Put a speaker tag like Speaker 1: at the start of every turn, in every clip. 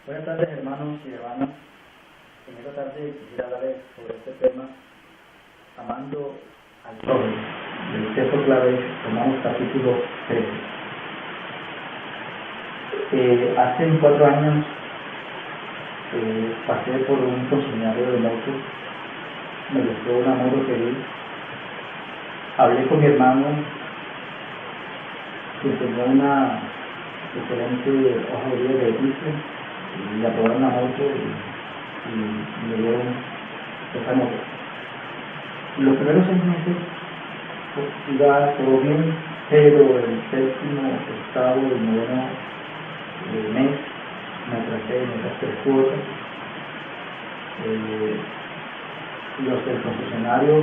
Speaker 1: Buenas tardes, hermanos y hermanas. En esta tarde quisiera hablarles sobre este tema, amando al prójimo. El texto clave es Romanos capítulo 13. Hace 4 años pasé por un concesionario de motos, me gustó una moto que vi, hablé con mi hermano, que tenía una excelente hoja de vida de edificio, y le aprobaron la moto y me dieron esa moto. Los primeros 6 meses pues, iba todo bien, pero el séptimo, octavo y noveno mes me atrasé en esas 3 cuotas. Los del concesionario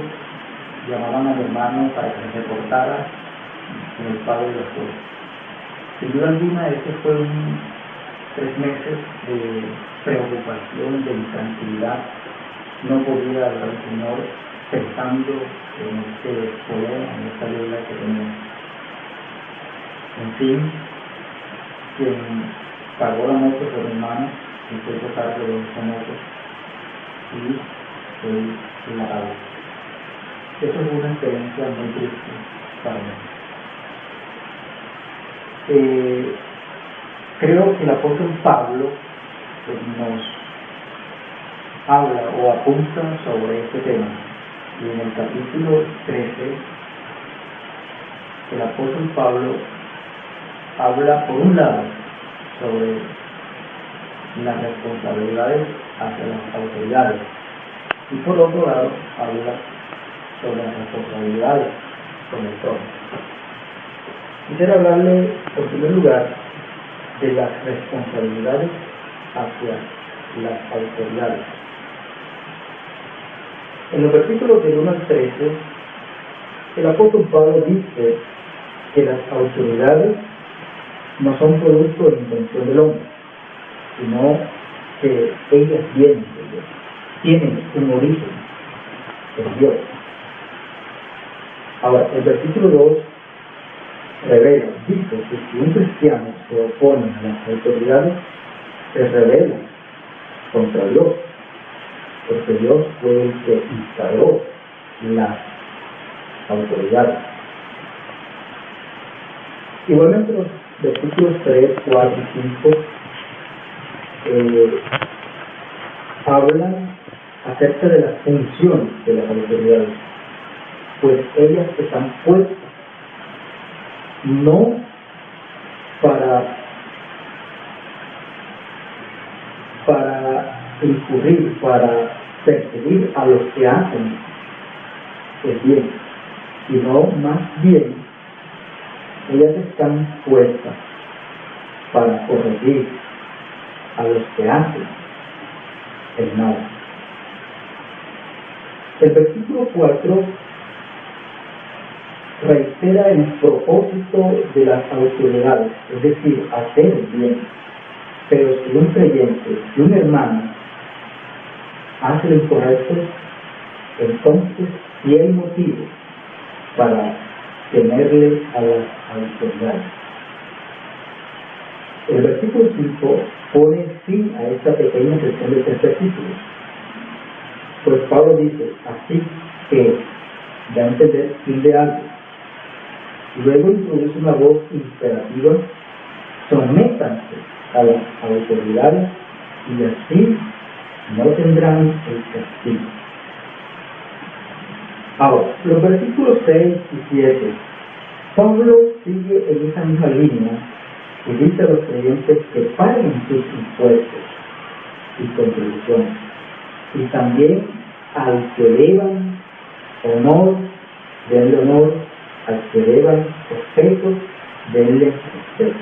Speaker 1: llamaban a mi hermano para que se reportara en el pago de las cuotas. Sin duda alguna, ese fue 3 meses de preocupación, de intranquilidad. No podía hablar al Señor pensando en este problema, en esta deuda que tenía. En fin, quien pagó la moto fue mi hermano, y fue por cargo de esa moto, y él la pagó. Eso fue una experiencia muy triste para mí. Creo que el apóstol Pablo nos habla o apunta sobre este tema. Y en el capítulo 13, el apóstol Pablo habla, por un lado, sobre las responsabilidades hacia las autoridades, y por otro lado, habla sobre las responsabilidades con el prójimo. Quisiera hablarle, en primer lugar, de las responsabilidades hacia las autoridades. En los versículos del 1 al 13, el apóstol Pablo dice que las autoridades no son producto de la invención del hombre, sino que ellas vienen de Dios, tienen un origen en Dios. Ahora, el versículo 2 revela, dice que si un cristiano se opone a las autoridades, se rebela contra Dios, porque Dios fue el que instauró las autoridades. Igualmente los versículos 3, 4 y 5 hablan acerca de las funciones de las autoridades, pues ellas están puestas no para incurrir, para perseguir a los que hacen el bien, sino más bien ellas están puestas para corregir a los que hacen el mal. El versículo 4 reitera el propósito de las autoridades, es decir, hacer el bien. Pero si un creyente, si un hermano hace lo incorrecto, entonces sí hay motivo para temerle a las autoridades. El versículo 5 pone fin a esta pequeña sección de 3 versículos. Pues Pablo dice, así que da a entender fin de algo. Luego introduce una voz imperativa: sométanse a las autoridades y así no tendrán el castigo. Ahora, los versículos 6 y 7, Pablo sigue en esa misma línea y dice a los creyentes que paguen sus impuestos y contribuciones, y también al que deban honor, denle honor; al que deban respeto, denle respeto.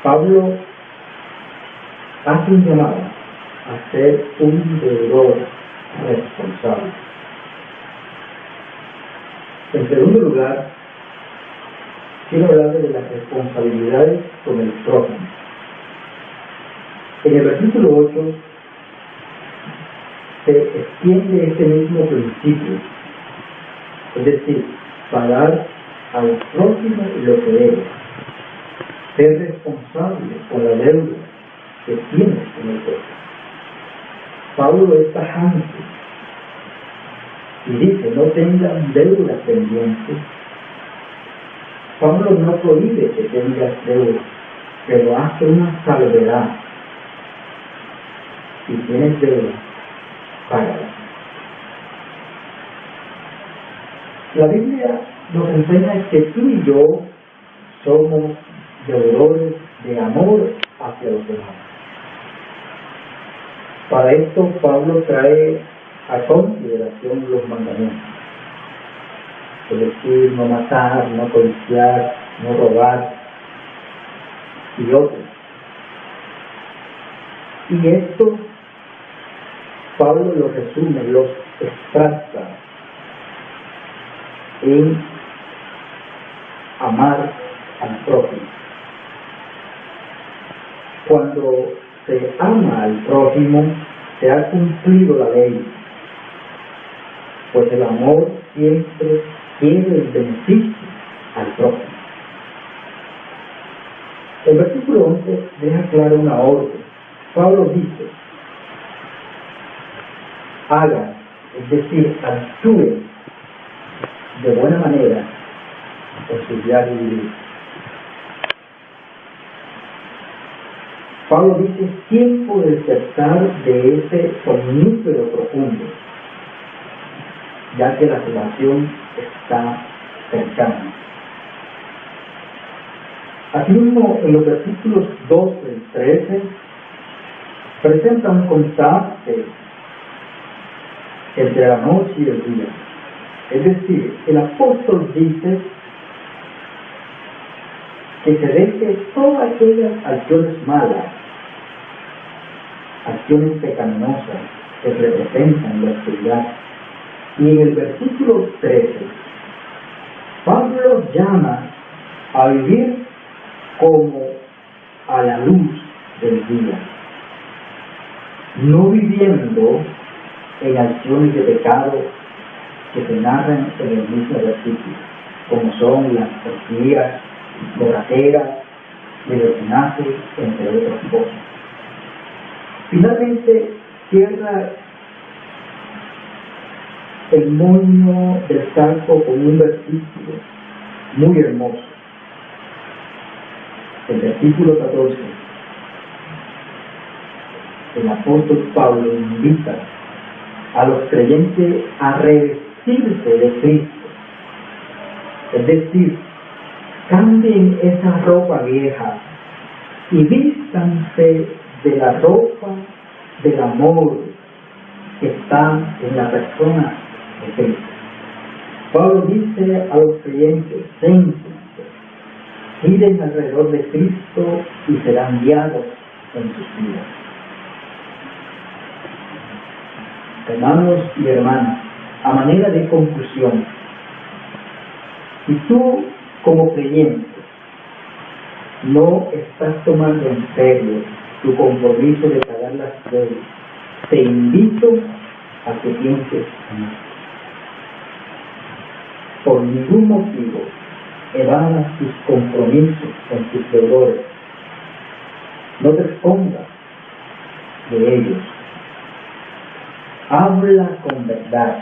Speaker 1: Pablo hace un llamado a ser un deudor responsable. En segundo lugar, quiero hablarles de las responsabilidades con el prójimo. En el versículo 8 se extiende ese mismo principio, es decir, pagar al prójimo lo que debe, ser responsable con la deuda que tienes en el cuerpo. Pablo es tajante y dice, no tengan deudas pendientes. Pablo no prohíbe que tengas deudas, pero hace una salvedad. Si tienes deuda, págala. La Biblia nos enseña que tú y yo somos deudores de amor hacia los demás. Para esto Pablo trae a consideración los mandamientos. Es decir, no matar, no codiciar, no robar y otros. Y esto Pablo lo resume, los extracta en amar al prójimo. Cuando se ama al prójimo, se ha cumplido la ley, pues el amor siempre quiere el beneficio al prójimo. El versículo 11 deja clara una orden. Pablo dice, haga, es decir, actúe de buena manera en su diario vivir. Pablo dice, tiempo de despertar de ese somnífero profundo, ya que la salvación está cercana. Asimismo, en los versículos 12 y 13, presenta un contraste entre la noche y el día. Es decir, el apóstol dice que se deje todas aquellas acciones malas, acciones pecaminosas que representan la oscuridad. Y en el versículo 13, Pablo llama a vivir como a la luz del día, no viviendo en acciones de pecado que se narran en el mismo versículo, como son las orgías, borracheras, libertinaje, entre otras cosas. Finalmente, cierra el moño del Salmo con un versículo muy hermoso. El versículo 14. El apóstol Pablo invita a los creyentes a revestirse de Cristo. Es decir, cambien esa ropa vieja y vístanse de la ropa del amor que está en la persona de Cristo. Pablo dice a los creyentes, céntrense, giren alrededor de Cristo y serán guiados en sus vidas. Hermanos y hermanas, a manera de conclusión, si tú como creyente no estás tomando en serio tu compromiso de pagar las deudas, te invito a que pienses en esto. Por ningún motivo evadas tus compromisos con tus deudores. No te escondas de ellos. Habla con verdad.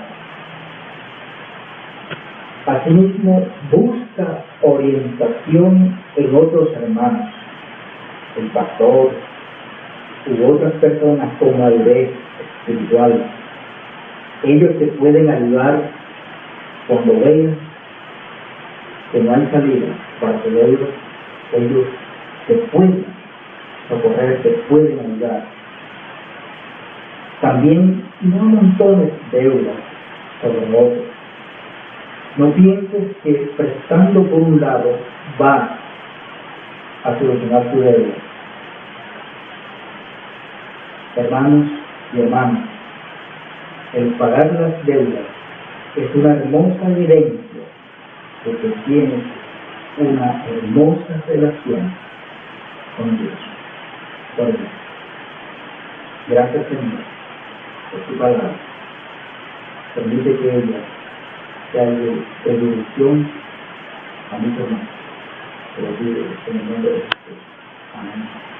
Speaker 1: Asimismo, busca orientación en otros hermanos, el pastor u otras personas con madurez espiritual. Ellos te pueden ayudar cuando vean que no hay salida para tu deuda. Ellos te pueden socorrer, te pueden ayudar. También no amontones deudas sobre otros. No pienses que prestando por un lado vas a solucionar tu deuda. Hermanos y hermanas, el pagar las deudas es una hermosa evidencia de que tienes una hermosa relación con Dios. Por Dios. Gracias, Señor, por tu palabra. Permite que ella sea de bendición a mis hermanos. Te lo pido en el nombre de Jesús. Amén.